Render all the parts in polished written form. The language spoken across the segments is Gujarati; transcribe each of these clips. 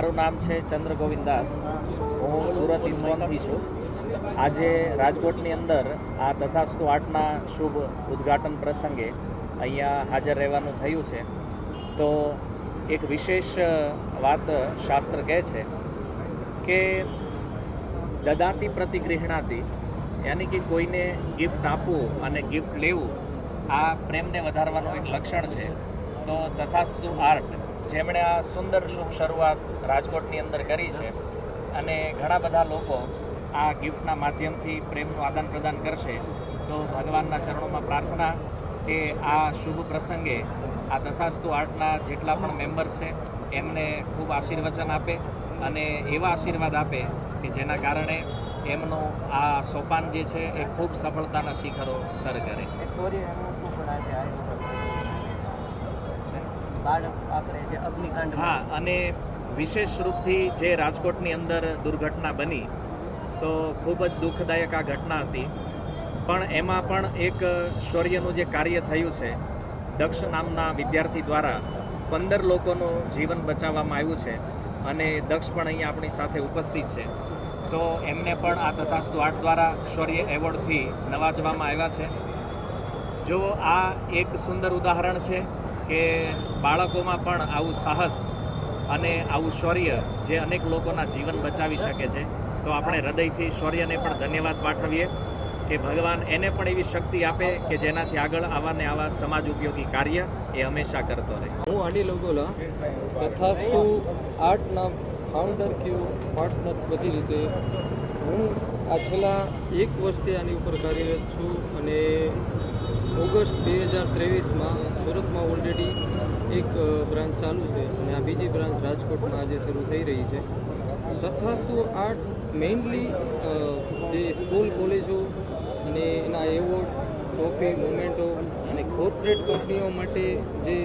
મારું નામ છે ચંદ્ર ગોવિંદ દાસ। હું સુરત ઇસ્કોનથી છું। આજે રાજકોટની અંદર આ તથાસ્તુ આર્ટના શુભ ઉદ્ઘાટન પ્રસંગે અહીંયા હાજર રહેવાનું થયું છે। તો એક વિશેષ વાત શાસ્ત્ર કહે છે કે દદાતિ પ્રતિગૃહણાતિ, યાની કે કોઈને ગિફ્ટ આપવું અને ગિફ્ટ લેવું આ પ્રેમને વધારવાનું એક લક્ષણ છે। તો તથાસ્તુ આર્ટ જેમણે આ સુંદર શુભ શરૂઆત રાજકોટની અંદર કરી છે અને ઘણા બધા લોકો આ ગિફ્ટના માધ્યમથી પ્રેમનું આદાન પ્રદાન કરશે। તો ભગવાનના ચરણોમાં પ્રાર્થના કે આ શુભ પ્રસંગે આ તથાસ્તુ આર્ટના જેટલા પણ મેમ્બર્સ છે એમને ખૂબ આશીર્વચન આપે અને એવા આશીર્વાદ આપે કે જેના કારણે એમનું આ સોપાન જે છે એ ખૂબ સફળતાના શિખરો સર કરે। હા, અને વિશેષ રૂપથી જે રાજકોટની અંદર દુર્ઘટના બની તો ખૂબ જ દુઃખદાયક આ ઘટના હતી, પણ એમાં પણ એક શૌર્યનું જે કાર્ય થયું છે, દક્ષ નામના વિદ્યાર્થી દ્વારા 15 લોકોનું જીવન બચાવવામાં આવ્યું છે અને દક્ષ પણ અહીંયા આપણી સાથે ઉપસ્થિત છે। તો એમને પણ આ તથાસ્તુ આર્ટ દ્વારા શૌર્ય એવોર્ડથી નવાજવામાં આવ્યા છે। જો આ એક સુંદર ઉદાહરણ છે કે બાળકોમાં પણ આવું સાહસ અને આવું શૌર્ય જે અનેક લોકોના જીવન બચાવી શકે છે। તો આપણે હૃદયથી શૌર્યને પણ ધન્યવાદ પાઠવીએ કે ભગવાન એને પણ એવી શક્તિ આપે કે જેનાથી આગળ આવા ને આવા સમાજ ઉપયોગી કાર્ય એ હંમેશા કરતો રહે। હું અનિલ ઓગોલા, તથાસ્તુ આર્ટના ફાઉન્ડર ક્યુ પાર્ટનર બધી રીતે હું આ છેલ્લા 1 વર્ષથી આની ઉપર કાર્યરત છું અને ઓગસ્ટ 2023માં સુરતમાં ઓલરેડી એક બ્રાન્ચ ચાલુ છે અને આ બીજી બ્રાન્ચ રાજકોટમાં આજે શરૂ થઈ રહી છે। તથાસ્તુ આર્ટ મેઇનલી જે સ્કૂલ કોલેજો અને એના એવોર્ડ, ટ્રોફી, મોમેન્ટો અને કોર્પોરેટ કંપનીઓ માટે જે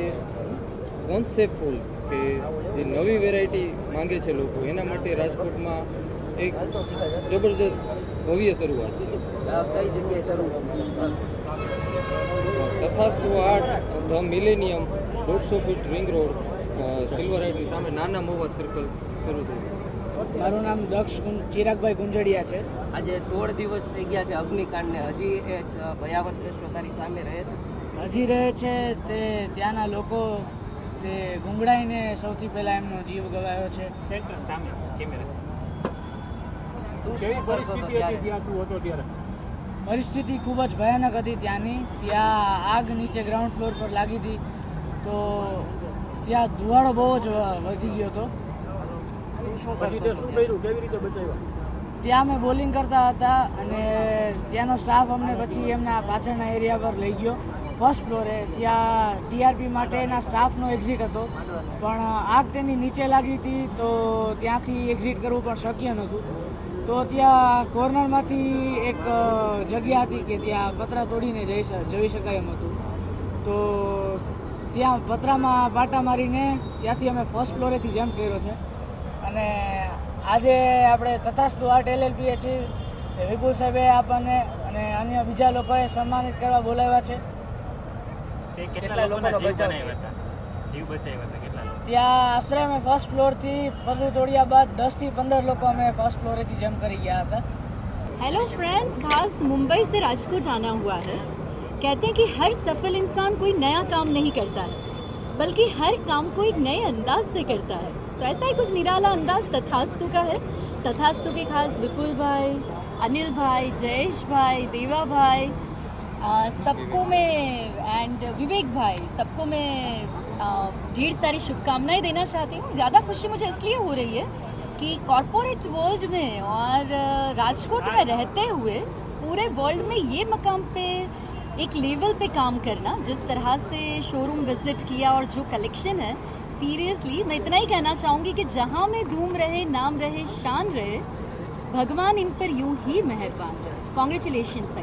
કોન્સેપ્ટફુલ કે જે નવી વેરાયટી માંગે છે લોકો, એના માટે રાજકોટમાં એક જબરજસ્ત ભવ્ય શરૂઆત છે। કઈ જગ્યાએ શરૂ Tathastu art the millennium 150 feet ring road silver હાઇટની સામે નાના મોવા સર્કલ શરૂ થયું। મારું નામ દક્ષ ચિરાગભાઈ ગુંજડિયા છે। આજે 16 દિવસ થઈ ગયા છે અગ્નિકાંડને, હજી એ ભયાવહ દ્રશ્યો તારી સામે રહે છે? હજી રહે છે। તે ત્યાંના લોકો તે ગુંગળાઈને સૌથી પહેલાં એમનો જીવ ગવાયો છે। સેન્ટર સામે કેમેરા પરિસ્થિતિ ખૂબ જ ભયાનક હતી ત્યાંની। ત્યાં આગ નીચે ગ્રાઉન્ડ ફ્લોર પર લાગી હતી, તો ત્યાં ધુવાળો બહુ જ વધી ગયો હતો। ત્યાં અમે બોલિંગ કરતા હતા અને ત્યાંનો સ્ટાફ અમને પછી એમના પાછળના એરિયા પર લઈ ગયો ફર્સ્ટ ફ્લોરે। ત્યાં ટીઆરપી માટેના સ્ટાફનો એક્ઝિટ હતો, પણ આગ તેની નીચે લાગી હતી તો ત્યાંથી એક્ઝિટ કરવું પણ શક્ય નહોતું। તો ત્યાં કોર્નરમાંથી એક જગ્યા હતી કે ત્યાં પતરા તોડીને જઈ શકાય એમ હતું, તો ત્યાં પતરામાં પાટા મારીને ત્યાંથી અમે ફર્સ્ટ ફ્લોરેથી જમ્પ કર્યો છે। અને આજે આપણે તથાસ્તુ આર્ટ LLP છીએ, વિપુલ સાહેબે આપણને અને અન્ય બીજા લોકોએ સન્માનિત કરવા બોલાવ્યા છે। ત્યાં આશરે અમે ફર્સ્ટ ફ્લોરથી પતરું તોડ્યા બાદ 10 થી 15 લોકો અમે ફર્સ્ટ ફ્લોરેથી જમ્પ કરી ગયા હતા। हेलो फ्रेंड्स, खास मुंबई से राजकोट आना हुआ है। कहते हैं कि हर सफल इंसान कोई नया काम नहीं करता है, बल्कि हर काम को एक नए अंदाज से करता है। तो ऐसा ही कुछ निराला अंदाज तथास्तु का है। तथास्तु के खास विपुल भाई, अनिल भाई, जयेश भाई, देवा भाई, सबको मैं एंड विवेक भाई, सबको मैं ढेर सारी शुभकामनाएं देना चाहती हूँ। ज़्यादा खुशी मुझे इसलिए हो रही है कि कॉरपोरेट वर्ल्ड में और राजकोट में रहते हुए पूरे वर्ल्ड में ये मकाम पे एक लेवल पे काम करना, जिस तरह से शोरूम विजिट किया और जो कलेक्शन है, सीरियसली मैं इतना ही कहना चाहूँगी कि जहाँ में धूम रहे, नाम रहे, शान रहे, भगवान इन पर यूं ही मेहरबान रहे। कॉन्ग्रेचुलेशंस।